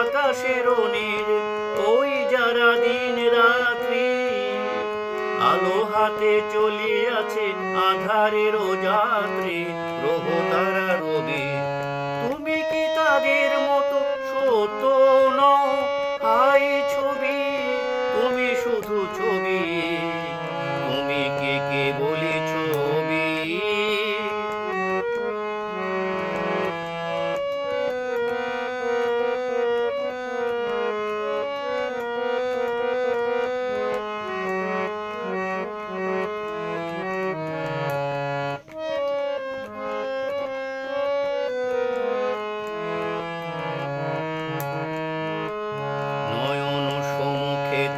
আকাশের নীল, ওই যারা দিন রাত্রি আলো হাতে চলিয়াছে আধারের যাত্রী গ্রহ তারা রবি। তুমি কি তাদের মতো সত্য নও? হাই ছবি, তুমি শুধু ছবি, তুমি কে বলি ছবি।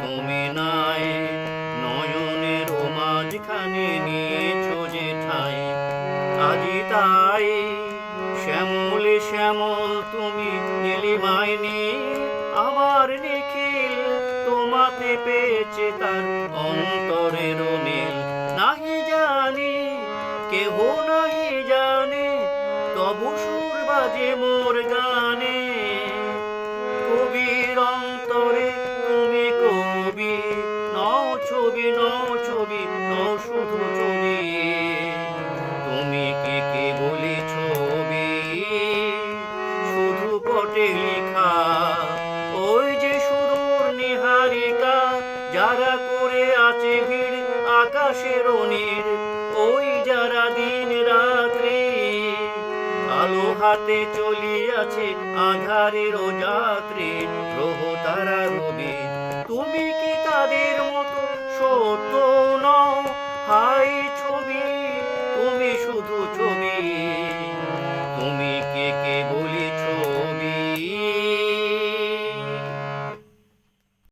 তুমি নাই, নয়নের মাঝখানে নিয়েছো যে ঠাই, আজি তাই শ্যামল শ্যামল তুমি নীলিমায় নীল, আমার নিখিল তোমাতে পেয়েছে তার অন্তরের মিল। নাহি জানি কেহ নাহি জানে, তবু সুর বাজে মোর গানে। কবির অন্তরে তুমি কবি, নও ছবি নও ছবি নও শুধু ছবি, তুমি কে বলি ছবি, শুধু পটে লেখা ওই যে সুদূর নিহারিকা, যারা করে আছে ভিড় আকাশের নীল, ওই যারা দিন রাত্রি আলো হাতে চলিয়াছে আধারের যাত্রী গ্রহ তারা রবি। তুমি কি তাদের মতো সত্য নও? হাই ছবি, তুমি শুধু ছবি।